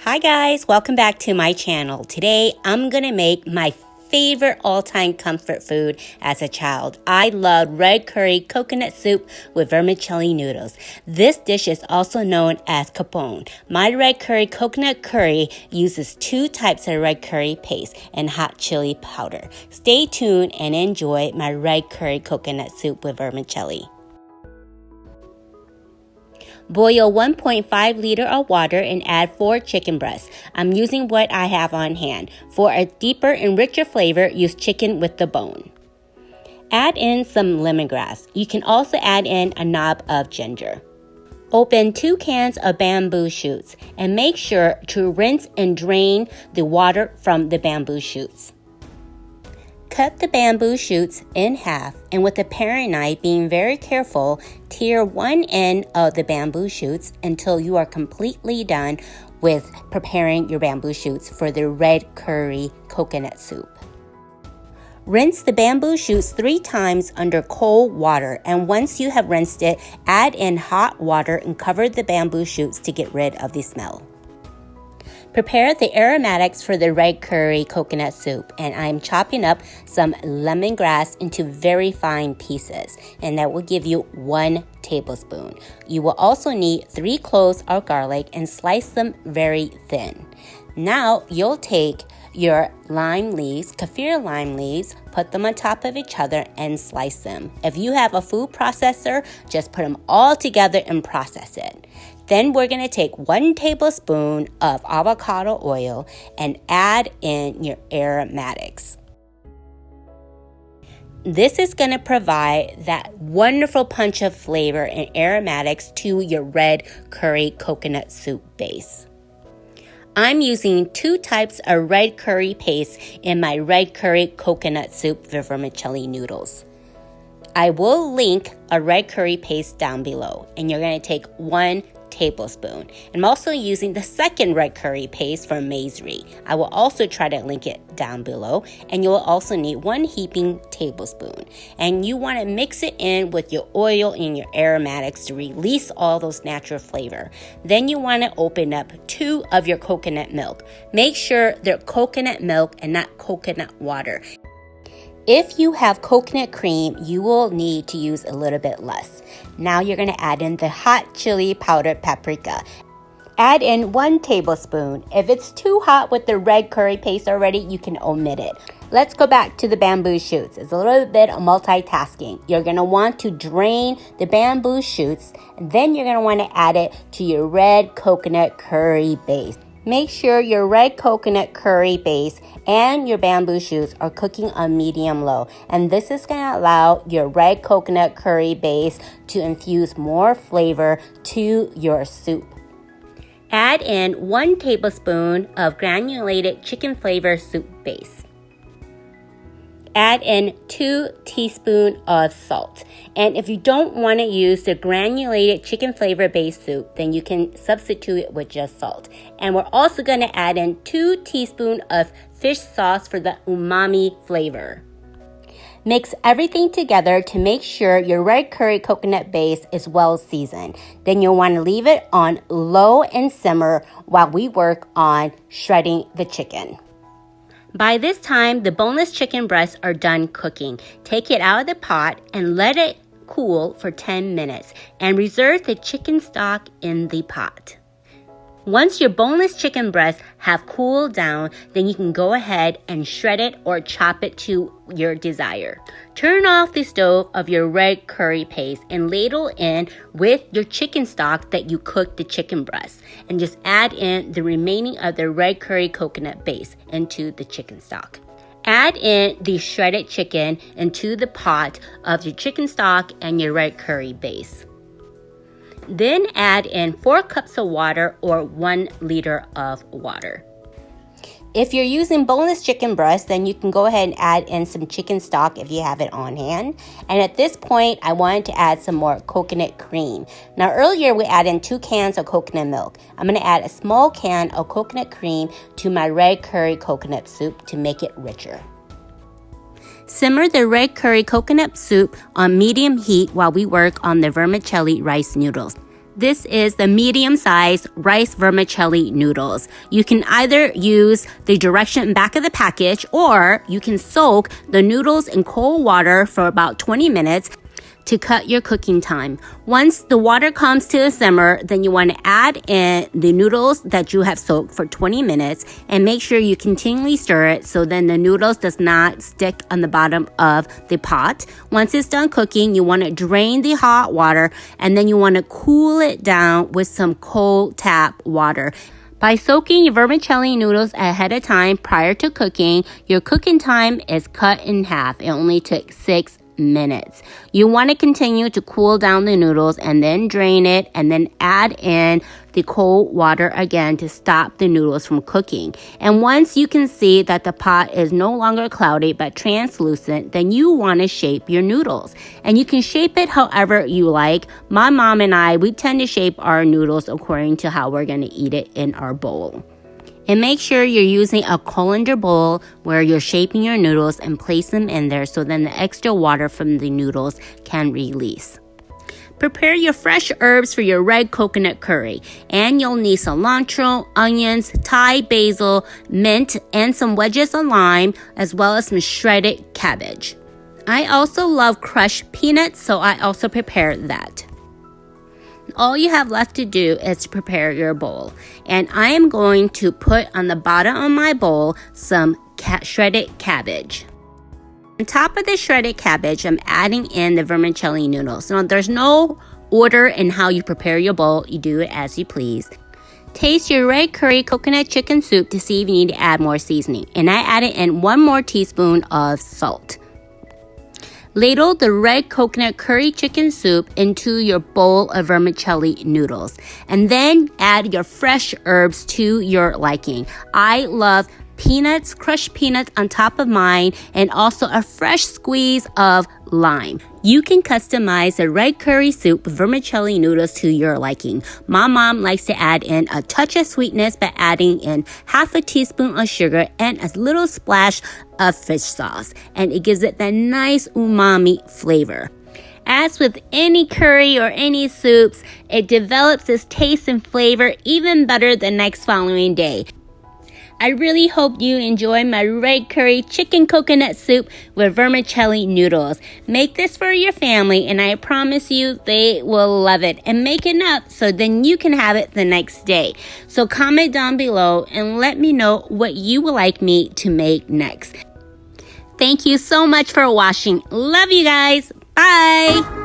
Hi guys, welcome back to my channel. Today I'm gonna make my favorite all-time comfort food as a child. I loved red curry coconut soup with vermicelli noodles. This dish is also known as Kapoon. My red curry coconut curry uses 2 types of red curry paste and hot chili powder. Stay tuned and enjoy my red curry coconut soup with vermicelli. Boil 1.5 liter of water and add 4 chicken breasts. I'm using what I have on hand. For a deeper and richer flavor, use chicken with the bone. Add in some lemongrass. You can also add in a knob of ginger. Open 2 cans of bamboo shoots and make sure to rinse and drain the water from the bamboo shoots. Cut the bamboo shoots in half and with a paring knife, being very careful, tear one end of the bamboo shoots until you are completely done with preparing your bamboo shoots for the red curry coconut soup. Rinse the bamboo shoots 3 times under cold water, and once you have rinsed it, add in hot water and cover the bamboo shoots to get rid of the smell. Prepare the aromatics for the red curry coconut soup, and I'm chopping up some lemongrass into very fine pieces, and that will give you 1 tablespoon. You will also need 3 cloves of garlic and slice them very thin. Now you'll take your lime leaves, kaffir lime leaves, put them on top of each other and slice them. If you have a food processor, just put them all together and process it. Then we're going to take 1 tablespoon of avocado oil and add in your aromatics. This is going to provide that wonderful punch of flavor and aromatics to your red curry coconut soup base. I'm using 2 types of red curry paste in my red curry coconut soup with vermicelli noodles. I will link a red curry paste down below, and you're going to take 1 tablespoon. I'm also using the second red curry paste from Mazery. I will also try to link it down below, and you will also need 1 heaping tablespoon. And you want to mix it in with your oil and your aromatics to release all those natural flavor. Then you want to open up 2 of your coconut milk. Make sure they're coconut milk and not coconut water. If you have coconut cream, you will need to use a little bit less. Now you're going to add in the hot chili powder paprika. Add in 1 tablespoon. If it's too hot with the red curry paste already, you can omit it. Let's go back to the bamboo shoots. It's a little bit of multitasking. You're going to want to drain the bamboo shoots, and then you're going to want to add it to your red coconut curry base. Make sure your red coconut curry base and your bamboo shoots are cooking on medium-low. And this is going to allow your red coconut curry base to infuse more flavor to your soup. Add in 1 tablespoon of granulated chicken flavor soup base. Add in 2 teaspoons of salt. And if you don't want to use the granulated chicken flavor based soup, then you can substitute it with just salt. And we're also going to add in 2 teaspoons of fish sauce for the umami flavor. Mix everything together to make sure your red curry coconut base is well seasoned. Then you'll want to leave it on low and simmer while we work on shredding the chicken. By this time, the boneless chicken breasts are done cooking. Take it out of the pot and let it cool for 10 minutes and reserve the chicken stock in the pot. Once your boneless chicken breasts have cooled down, then you can go ahead and shred it or chop it to your desire. Turn off the stove of your red curry paste and ladle in with your chicken stock that you cooked the chicken breast, and just add in the remaining of the red curry coconut base into the chicken stock. Add in the shredded chicken into the pot of your chicken stock and your red curry base. Then add in 4 cups of water or 1 liter of water. If you're using boneless chicken breast, then you can go ahead and add in some chicken stock if you have it on hand. And at this point, I wanted to add some more coconut cream. Now earlier we added in 2 cans of coconut milk. I'm going to add a small can of coconut cream to my red curry coconut soup to make it richer. Simmer the red curry coconut soup on medium heat while we work on the vermicelli rice noodles. This is the medium-sized rice vermicelli noodles. You can either use the direction back of the package, or you can soak the noodles in cold water for about 20 minutes to cut your cooking time. Once the water comes to a simmer, then you want to add in the noodles that you have soaked for 20 minutes and make sure you continually stir it so then the noodles does not stick on the bottom of the pot. Once it's done cooking, you want to drain the hot water and then you want to cool it down with some cold tap water. By soaking your vermicelli noodles ahead of time prior to cooking, your cooking time is cut in half. It only took 6 minutes. You want to continue to cool down the noodles and then drain it and then add in the cold water again to stop the noodles from cooking. And once you can see that the pot is no longer cloudy but translucent, then you want to shape your noodles. And you can shape it however you like. My mom and I, we tend to shape our noodles according to how we're going to eat it in our bowl. And make sure you're using a colander bowl where you're shaping your noodles and place them in there so then the extra water from the noodles can release. Prepare your fresh herbs for your red coconut curry. And you'll need cilantro, onions, Thai basil, mint, and some wedges of lime, as well as some shredded cabbage. I also love crushed peanuts, so I also prepared that. All you have left to do is to prepare your bowl. And I am going to put on the bottom of my bowl some shredded cabbage. On top of the shredded cabbage, I'm adding in the vermicelli noodles. Now, there's no order in how you prepare your bowl. You do it as you please. Taste your red curry coconut chicken soup to see if you need to add more seasoning. And I added in 1 more teaspoon of salt. Ladle the red coconut curry chicken soup into your bowl of vermicelli noodles. And then add your fresh herbs to your liking. I love peanuts, crushed peanuts on top of mine, and also a fresh squeeze of lime. You can customize a red curry soup with vermicelli noodles to your liking. My mom likes to add in a touch of sweetness by adding in half a teaspoon of sugar and a little splash of fish sauce, and it gives it that nice umami flavor. As with any curry or any soups, it develops its taste and flavor even better the next following day. I really hope you enjoy my red curry chicken coconut soup with vermicelli noodles. Make this for your family and I promise you they will love it. And make enough so then you can have it the next day. So comment down below and let me know what you would like me to make next. Thank you so much for watching. Love you guys. Bye.